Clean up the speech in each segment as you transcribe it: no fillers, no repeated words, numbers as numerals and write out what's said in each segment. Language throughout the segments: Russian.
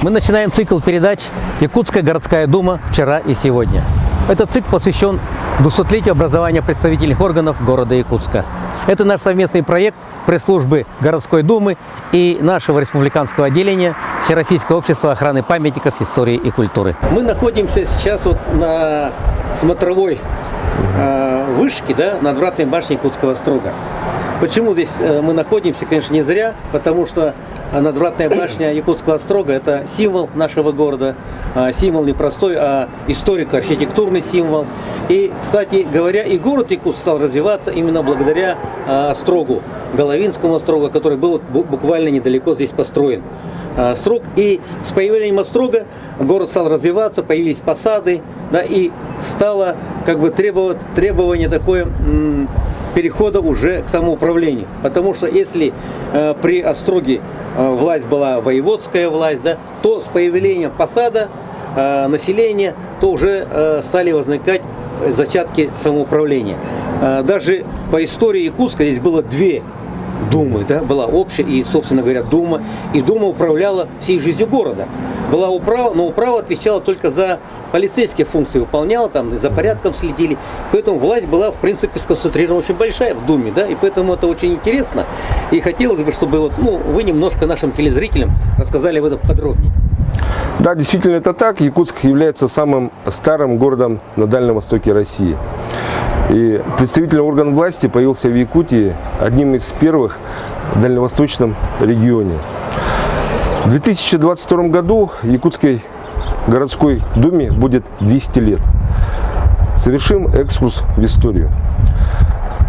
Мы начинаем цикл передач «Якутская городская дума. Вчера и сегодня». Этот цикл посвящен 200-летию образования представительных органов города Якутска. Это наш совместный проект пресс-службы городской думы и нашего республиканского отделения Всероссийского общества охраны памятников истории и культуры. Мы находимся сейчас на смотровой вышке, надвратной башни Якутского острога. Почему здесь мы находимся? Конечно, не зря, потому что надвратная башня Якутского острога – это символ нашего города, символ не простой, а историко-архитектурный символ. И, кстати говоря, и город Якутск стал развиваться именно благодаря острогу, Головинскому острогу, который был буквально недалеко здесь построен. Острог. И с появлением острога город стал развиваться, появились посады, и стало требование такое перехода уже к самоуправлению. Потому что если при остроге власть была воеводская власть, то с появлением посада населения, то уже стали возникать зачатки самоуправления. Даже по истории Якутска здесь было две думы, была общая и, собственно говоря, дума. И дума управляла всей жизнью города. Была управа, но управа отвечала только за полицейские функции, выполняла, за порядком следили. Поэтому власть была, в принципе, сконцентрирована очень большая в думе, и поэтому это очень интересно. И хотелось бы, чтобы вы немножко нашим телезрителям рассказали об этом подробнее. Да, действительно это так. Якутск является самым старым городом на Дальнем Востоке России. И представительный орган власти появился в Якутии одним из первых в дальневосточном регионе. В 2022 году Якутской городской думе будет 200 лет. Совершим экскурс в историю.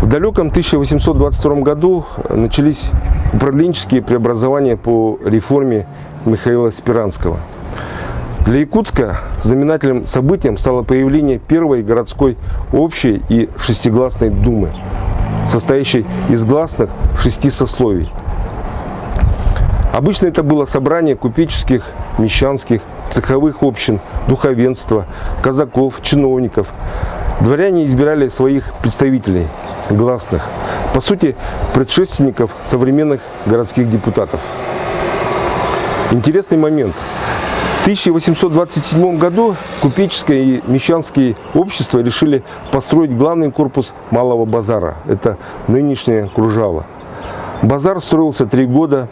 В далеком 1822 году начались управленческие преобразования по реформе Михаила Спиранского. Для Якутска знаменательным событием стало появление первой городской общей и шестигласной думы, состоящей из гласных 6 сословий. Обычно это было собрание купеческих, мещанских, цеховых общин, духовенства, казаков, чиновников. Дворяне избирали своих представителей, гласных, по сути, предшественников современных городских депутатов. Интересный момент. В 1827 году купеческое и мещанские общества решили построить главный корпус Малого базара. Это нынешнее Кружало. Базар строился 3 года.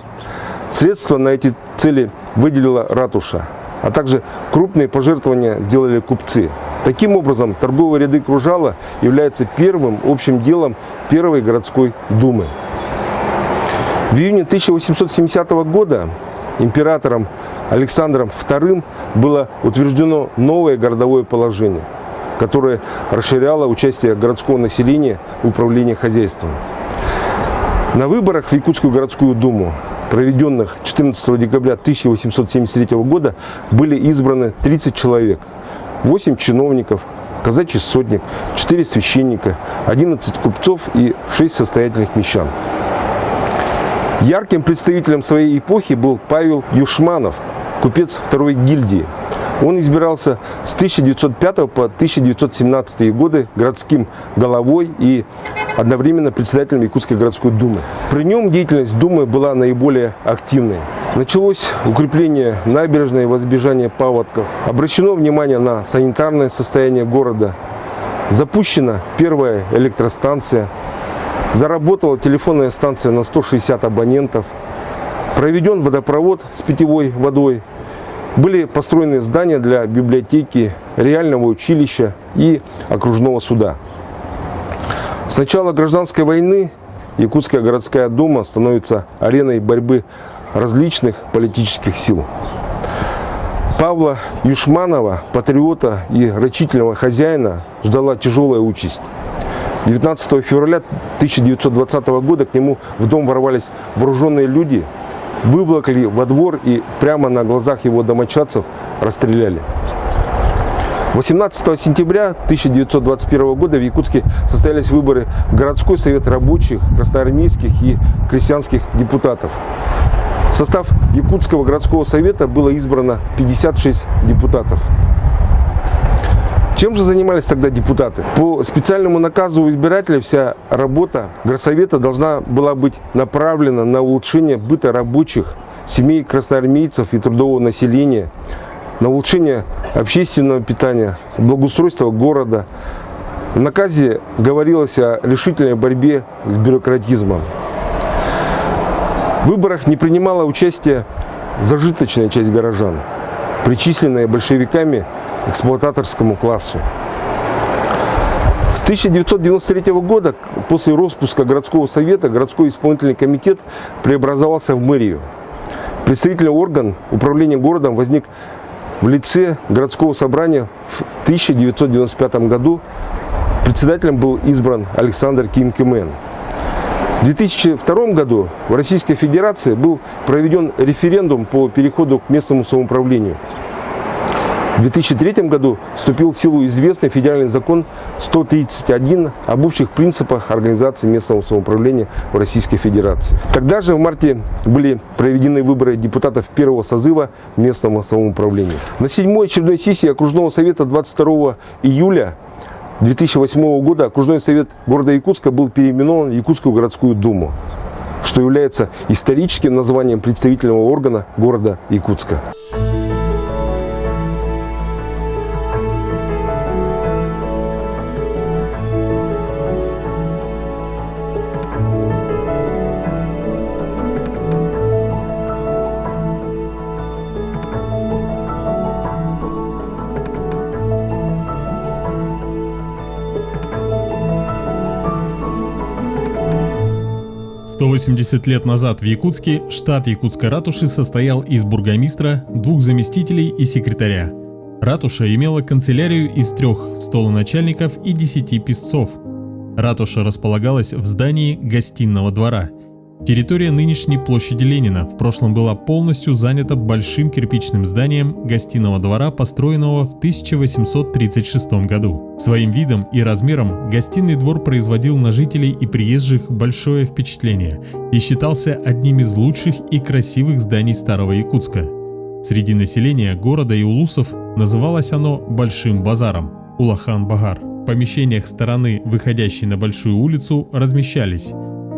Средства на эти цели выделила ратуша, а также крупные пожертвования сделали купцы. Таким образом, торговые ряды Кружала являются первым общим делом первой городской думы. В июне 1870 года императором Александром II было утверждено новое городовое положение, которое расширяло участие городского населения в управлении хозяйством. На выборах в Якутскую городскую думу, проведенных 14 декабря 1873 года, были избраны 30 человек, 8 чиновников, казачий сотник, 4 священника, 11 купцов и 6 состоятельных мещан. Ярким представителем своей эпохи был Павел Юшманов, купец второй гильдии. Он избирался с 1905 по 1917 годы городским головой и одновременно председателем Якутской городской думы. При нем деятельность думы была наиболее активной. Началось укрепление набережной во избежание паводков, обращено внимание на санитарное состояние города, запущена первая электростанция, заработала телефонная станция на 160 абонентов, проведен водопровод с питьевой водой, были построены здания для библиотеки, реального училища и окружного суда. С начала гражданской войны Якутская городская дума становится ареной борьбы различных политических сил. Павла Юшманова, патриота и рачительного хозяина, ждала тяжелая участь. 19 февраля 1920 года к нему в дом ворвались вооруженные люди, выволокли во двор и прямо на глазах его домочадцев расстреляли. 18 сентября 1921 года в Якутске состоялись выборы в городской совет рабочих, красноармейских и крестьянских депутатов. В состав Якутского городского совета было избрано 56 депутатов. Чем же занимались тогда депутаты? По специальному наказу избирателя вся работа горсовета должна была быть направлена на улучшение быта рабочих, семей красноармейцев и трудового населения, на улучшение общественного питания, благоустройства города. В наказе говорилось о решительной борьбе с бюрократизмом. В выборах не принимала участие зажиточная часть горожан, причисленная большевиками к эксплуататорскому классу. С 1993 года, после распуска городского совета, городской исполнительный комитет преобразовался в мэрию. Представительный орган управления городом возник в лице городского собрания в 1995 году. Председателем был избран Александр Ким-Кимен. В 2002 году в Российской Федерации был проведен референдум по переходу к местному самоуправлению. В 2003 году вступил в силу известный федеральный закон 131 об общих принципах организации местного самоуправления в Российской Федерации. Тогда же в марте были проведены выборы депутатов первого созыва местного самоуправления. На 7-й очередной сессии окружного совета 22 июля 2008 года окружной совет города Якутска был переименован в Якутскую городскую думу, что является историческим названием представительного органа города Якутска. «100 180 лет назад в Якутске штат Якутской ратуши состоял из бургомистра, 2 заместителей и секретаря. Ратуша имела канцелярию из 3 столоначальников и 10 писцов. Ратуша располагалась в здании гостиного двора. Территория нынешней площади Ленина в прошлом была полностью занята большим кирпичным зданием гостиного двора, построенного в 1836 году. Своим видом и размером гостиный двор производил на жителей и приезжих большое впечатление и считался одним из лучших и красивых зданий Старого Якутска. Среди населения города и улусов называлось оно Большим базаром – Улахан-Багар. В помещениях стороны, выходящей на Большую улицу, размещались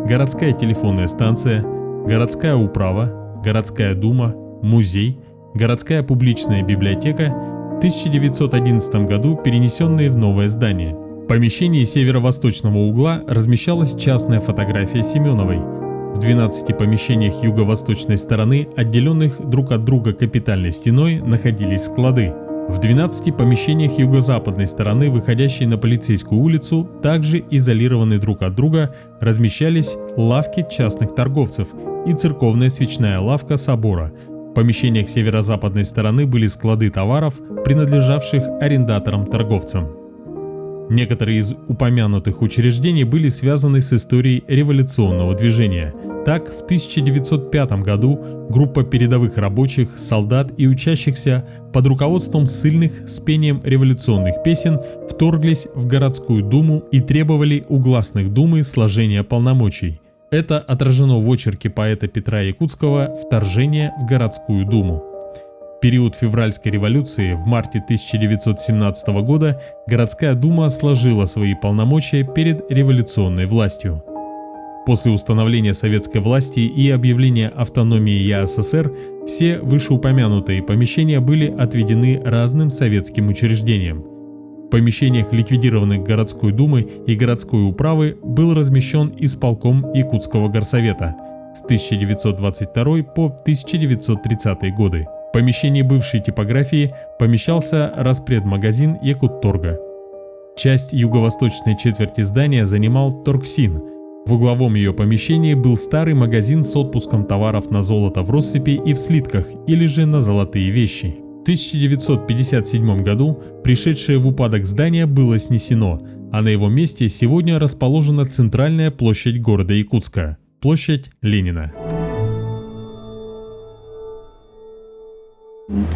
городская телефонная станция, городская управа, городская дума, музей, городская публичная библиотека, в 1911 году перенесенные в новое здание. В помещении северо-восточного угла размещалась частная фотография Семеновой. В 12 помещениях юго-восточной стороны, отделенных друг от друга капитальной стеной, находились склады. В 12 помещениях юго-западной стороны, выходящей на Полицейскую улицу, также изолированные друг от друга, размещались лавки частных торговцев и церковная свечная лавка собора. В помещениях северо-западной стороны были склады товаров, принадлежавших арендаторам-торговцам. Некоторые из упомянутых учреждений были связаны с историей революционного движения. Так, в 1905 году группа передовых рабочих, солдат и учащихся под руководством ссыльных с пением революционных песен вторглись в городскую думу и требовали у гласных думы сложения полномочий. Это отражено в очерке поэта Петра Якутского «Вторжение в городскую думу». В период февральской революции в марте 1917 года городская дума сложила свои полномочия перед революционной властью. После установления советской власти и объявления автономии ЯССР все вышеупомянутые помещения были отведены разным советским учреждениям. В помещениях ликвидированных городской думы и городской управы был размещен исполком Якутского горсовета с 1922 по 1930 годы. В помещении бывшей типографии помещался распредмагазин Якутторга. Часть юго-восточной четверти здания занимал Торгсин. В угловом ее помещении был старый магазин с отпуском товаров на золото в россыпи и в слитках, или же на золотые вещи. В 1957 году пришедшее в упадок здание было снесено, а на его месте сегодня расположена центральная площадь города Якутска – площадь Ленина.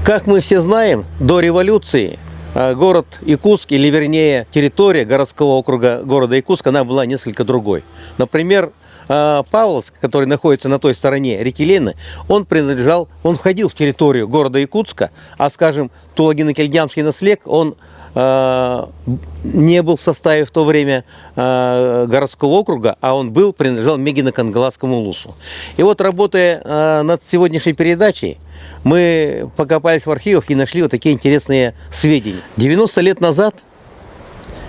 Как мы все знаем, до революции город Якутск, или вернее территория городского округа города Якутска, она была несколько другой. Например, Павловск, который находится на той стороне реки Лены, он входил в территорию города Якутска, а, скажем, Тулагино-Кельдямский наслег, он не был в составе в то время городского округа, а он принадлежал Мегино-Кангаласскому улусу. И вот, работая над сегодняшней передачей, мы покопались в архивах и нашли вот такие интересные сведения. 90 лет назад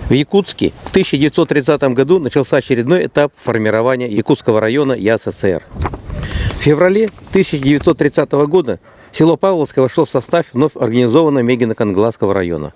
в Якутске в 1930 году начался очередной этап формирования Якутского района ЯССР. В феврале 1930 года село Павловское вошло в состав вновь организованного Мегино-Кангаласского района.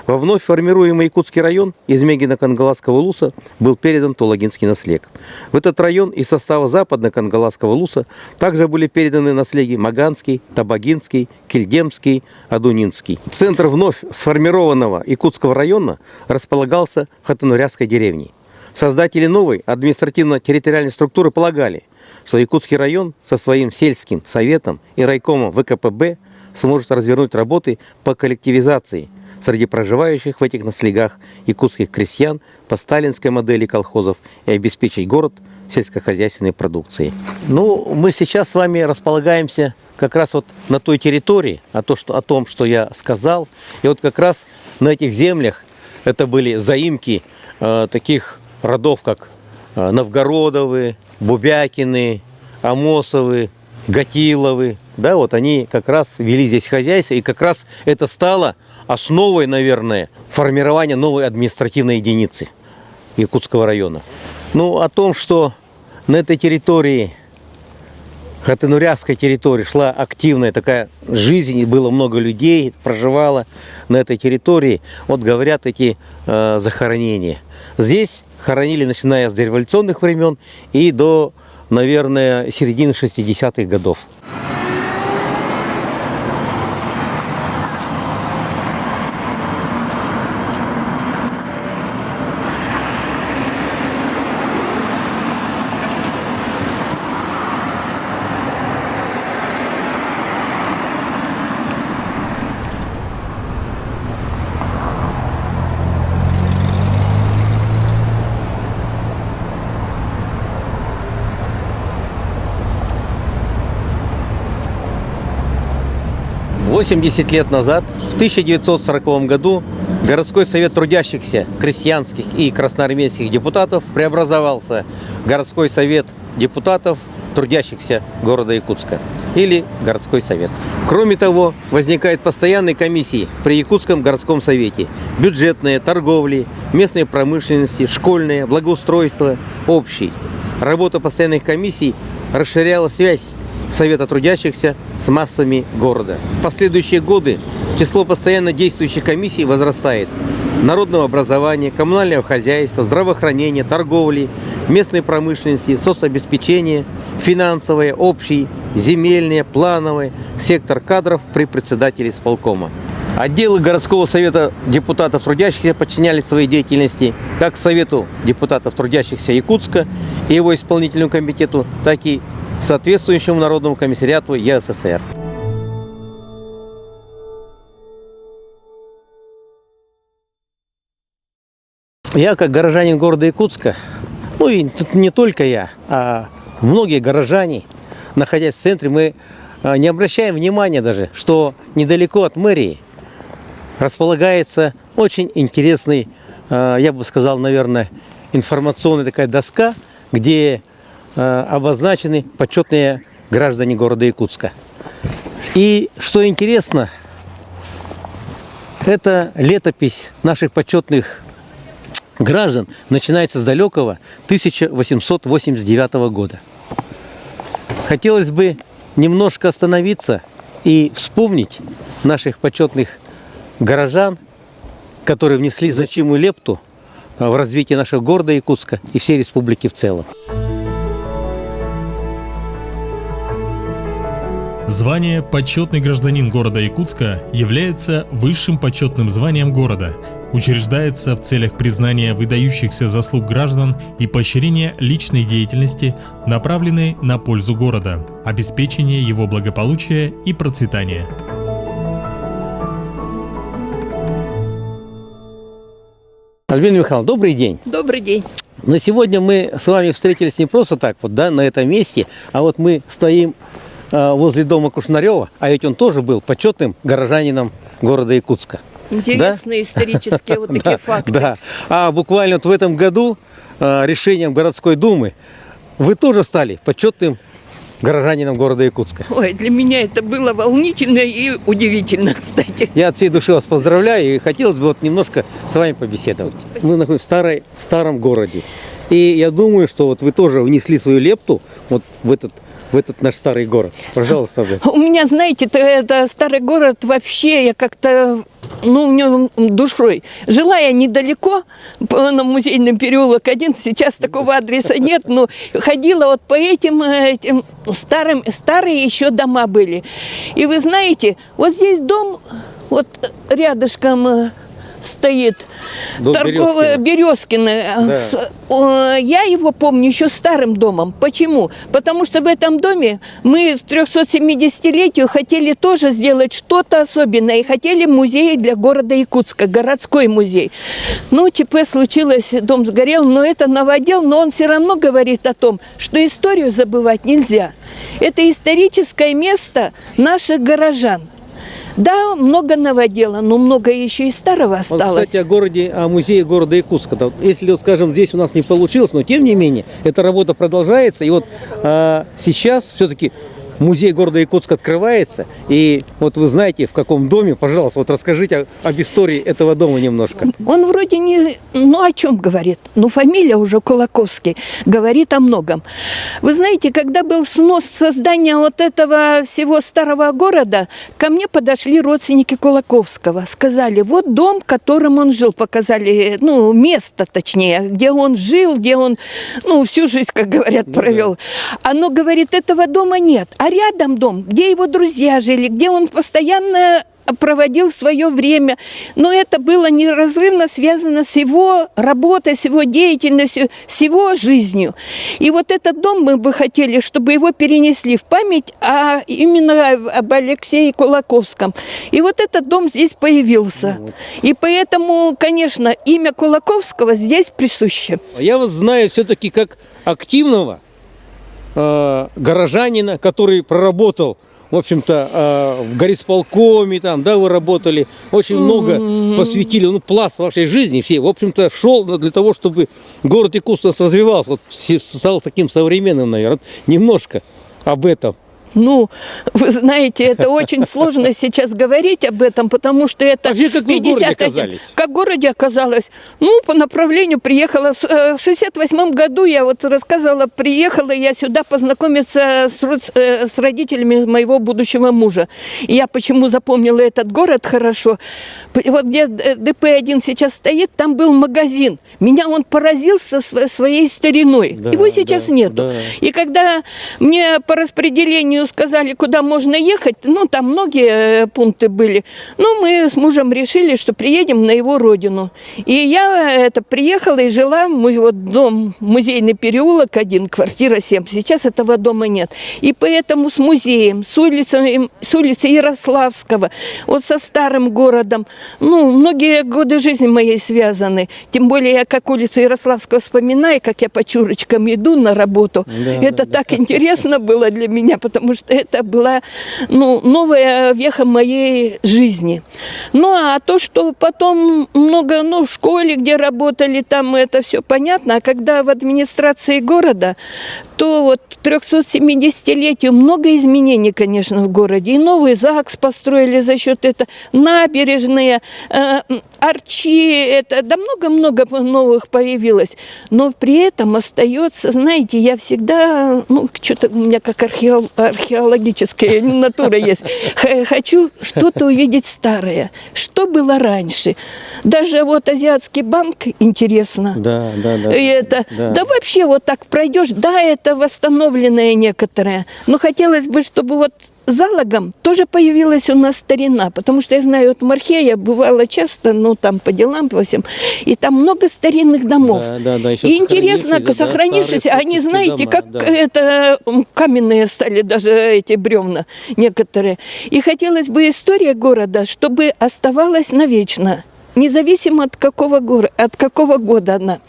Во вновь формируемый Якутский район из Мегино-Кангаласского улуса был передан Тулагинский наслег. В этот район из состава Западно-Кангаласского улуса также были переданы наслеги Маганский, Табагинский, Кильдемский, Адунинский. Центр вновь сформированного Якутского района располагался в Хатануряской деревне. Создатели новой административно-территориальной структуры полагали, что Якутский район со своим сельским советом и райкомом ВКПБ сможет развернуть работы по коллективизации среди проживающих в этих наслегах якутских крестьян по сталинской модели колхозов и обеспечить город сельскохозяйственной продукцией. Ну, мы сейчас с вами располагаемся как раз вот на той территории, о том, что я сказал. И вот как раз на этих землях это были заимки таких родов, как Новгородовы, Бубякины, Амосовы, Гатиловы. Да, вот они как раз вели здесь хозяйство, и как раз это стало основой, наверное, формирования новой административной единицы Якутского района. Ну, о том, что на этой территории, Хатануряской территории, шла активная такая жизнь, и было много людей, проживало на этой территории, вот говорят эти захоронения. Здесь хоронили, начиная с дореволюционных времен и до, наверное, середины 60-х годов. «80 лет назад, в 1940 году, городской совет трудящихся, крестьянских и красноармейских депутатов преобразовался в городской совет депутатов трудящихся города Якутска, или городской совет. Кроме того, возникают постоянные комиссии при Якутском городском совете: бюджетные, торговли, местной промышленности, школьное, благоустройство, общий. Работа постоянных комиссий расширяла связь Совета трудящихся с массами города. В последующие годы число постоянно действующих комиссий возрастает. Народного образования, коммунального хозяйства, здравоохранения, торговли, местной промышленности, соцобеспечения, финансовое, общий, земельное, плановое, сектор кадров при председателе исполкома. Отделы городского совета депутатов трудящихся подчинялись своей деятельности как Совету депутатов трудящихся Якутска и его исполнительному комитету, так и соответствующему Народному комиссариату ЯССР. Я, как горожанин города Якутска, ну и не только я, а многие горожане, находясь в центре, мы не обращаем внимания даже, что недалеко от мэрии располагается очень интересный, я бы сказал, наверное, информационная такая доска, где обозначены почетные граждане города Якутска. И что интересно, эта летопись наших почетных граждан начинается с далекого 1889 года. Хотелось бы немножко остановиться и вспомнить наших почетных горожан, которые внесли значимую лепту в развитие нашего города Якутска и всей республики в целом. Звание «Почетный гражданин города Якутска» является высшим почетным званием города, учреждается в целях признания выдающихся заслуг граждан и поощрения личной деятельности, направленной на пользу города, обеспечение его благополучия и процветания. Альбина Михайловна, добрый день. Добрый день. Но сегодня мы с вами встретились не просто так, вот, да, на этом месте, а вот мы стоим возле дома Кушнарева, а ведь он тоже был почетным горожанином города Якутска. Интересные исторические вот такие факты. Да. А буквально вот в этом году решением городской думы вы тоже стали почетным горожанином города Якутска. Ой, для меня это было волнительно и удивительно, кстати. Я от всей души вас поздравляю и хотелось бы вот немножко с вами побеседовать. Мы находимся в старом городе. И я думаю, что вот вы тоже внесли свою лепту вот в этот наш старый город. Пожалуйста, об этом. У меня, знаете, это старый город вообще, я как-то, ну, в нем душой. Жила я недалеко, на Музейный переулок 1, сейчас такого адреса нет, но ходила вот по этим старые еще дома были. И вы знаете, вот здесь дом, вот рядышком стоит, Дом торговая Березкина. Да. Я его помню еще старым домом. Почему? Потому что в этом доме мы к 370-летию хотели тоже сделать что-то особенное. И хотели музей для города Якутска, городской музей. Ну, ЧП случилось, дом сгорел, но это новодел, но он все равно говорит о том, что историю забывать нельзя. Это историческое место наших горожан. Да, много новодела, но много еще и старого осталось. Вот, кстати, о музее города Якутска. Если, скажем, здесь у нас не получилось, но тем не менее, эта работа продолжается. И вот сейчас все-таки музей города Якутска открывается. И вот вы знаете, в каком доме, пожалуйста, вот расскажите об истории этого дома немножко. Он вроде не... Ну, о чем говорит? Ну, фамилия уже Кулаковский. Говорит о многом. Вы знаете, когда был снос создания вот этого всего старого города, ко мне подошли родственники Кулаковского. Сказали, вот дом, в котором он жил. Показали, ну, место, точнее, где он жил, где он, ну, всю жизнь, как говорят, провел. Оно говорит, этого дома нет. А рядом дом, где его друзья жили, где он постоянно проводил свое время. Но это было неразрывно связано с его работой, с его деятельностью, с его жизнью. И вот этот дом мы бы хотели, чтобы его перенесли в память именно об Алексее Кулаковском. И вот этот дом здесь появился. И поэтому, конечно, имя Кулаковского здесь присуще. Я вас знаю все-таки как активного горожанина, который проработал, в общем-то, в горисполкоме, там, да, вы работали, очень много посвятили, ну, пласт вашей жизни, все, в общем-то, шел для того, чтобы город Якутск развивался, вот, стал таким современным, наверное. Немножко об этом. Ну, вы знаете, это очень сложно сейчас говорить об этом, потому что это как вы в городе оказались? Как в городе оказалось? Ну, по направлению приехала. В 68-м году, я вот рассказывала, приехала я сюда познакомиться с родителями моего будущего мужа. И я почему запомнила этот город хорошо? Вот где ДП-1 сейчас стоит, там был магазин. Меня он поразил своей стариной. Да, его сейчас нету. Да. И когда мне по распределению сказали, куда можно ехать, ну, там многие пункты были, но мы с мужем решили, что приедем на его родину. И я приехала и жила в мой вот дом, Музейный переулок 1, квартира 7. Сейчас этого дома нет. И поэтому с музеем, с улицы Ярославского, вот со старым городом, ну, многие годы жизни моей связаны. Тем более я как улицу Ярославского вспоминаю, как я по чурочкам иду на работу. Да, это так интересно было для меня, потому что это была, ну, новая веха моей жизни. Ну, а то, что потом много, ну, в школе, где работали, там это все понятно. А когда в администрации города, то вот 370-летию много изменений, конечно, в городе. И новый ЗАГС построили за счет этого, набережные, арчи, это, да много-много новых появилось. Но при этом остается, знаете, я всегда, ну, что-то у меня как археологическая натура есть. Хочу что-то увидеть старое. Что было раньше? Даже вот Азиатский банк интересно. Да. И это, да вообще вот так пройдешь, да, это восстановленное некоторое. Но хотелось бы, чтобы вот залогом тоже появилась у нас старина, потому что я знаю, вот в Мархе я бывала часто, ну, там по делам, по всем, и там много старинных домов. Да, еще и интересно, сохранившиеся, они, знаете, дома, как это каменные стали даже эти бревна некоторые. И хотелось бы история города, чтобы оставалась навечно. независимо от какого года она.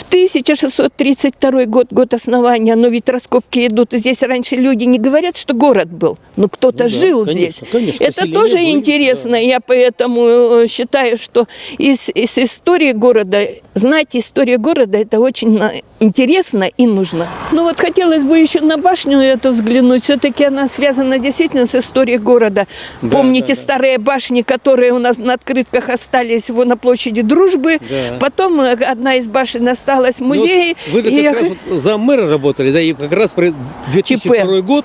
1632 год, год основания, но ведь раскопки идут. И здесь раньше люди не говорят, что город был, но кто-то жил здесь. Конечно, Это поселения тоже были, интересно. да. Я поэтому считаю, что из истории города, знать историю города, это очень интересно и нужно. Ну вот хотелось бы еще на башню эту взглянуть. Все-таки она связана действительно с историей города. Да, Помните да. старые башни, которые у нас на открытках остались на площади Дружбы. Да. Потом одна из башен осталась в Ну, музее. вот вы И как раз вот за мэра работали, да, и как раз про 2002 год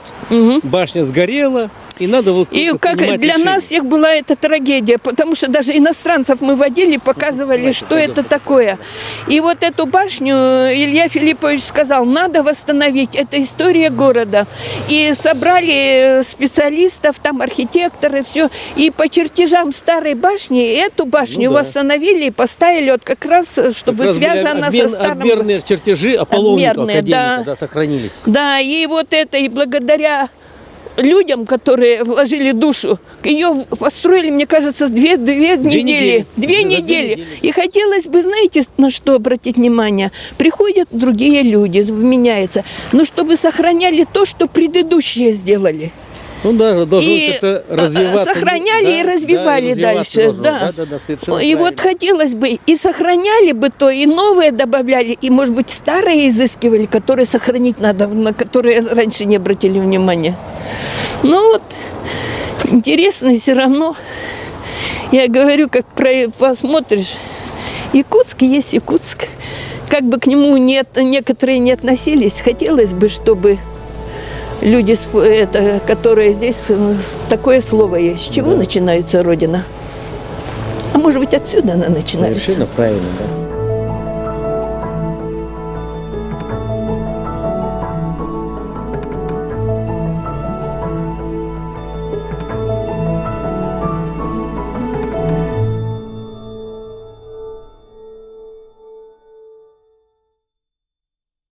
башня сгорела, и надо вот И как принимать для решение. нас всех была это трагедия, потому что даже иностранцев мы водили, показывали, Давайте, что пойдем. это такое. И вот эту башню Илья Филиппович сказал, надо восстановить, это история города. И собрали специалистов, там архитекторы, все. И по чертежам старой башни эту башню Ну да. восстановили и поставили вот как раз, чтобы Как раз были связано со старым... обмерные чертежи Аполлоника, Обмерные, академика, да. да, сохранились. Да, и вот это, и благодаря людям, которые вложили душу, ее построили, мне кажется, две недели. Две недели. И хотелось бы, знаете, на что обратить внимание? Приходят другие люди, меняется. Но чтобы сохраняли то, что предыдущие сделали. Ну да, должно И как-то развиваться. сохраняли да, и развивали да, развиваться дальше. должно. Да. Да, совершенно И вот правильно. хотелось бы, и сохраняли бы то, и новые добавляли, и, может быть, старые изыскивали, которые сохранить надо, на которые раньше не обратили внимания. Ну вот, интересно все равно. Я говорю, как посмотришь, Якутск есть Якутск. Как бы к нему некоторые не относились, хотелось бы, чтобы люди, которые здесь, такое слово есть. С чего начинается Родина? А может быть, отсюда она начинается? Совершенно правильно, да.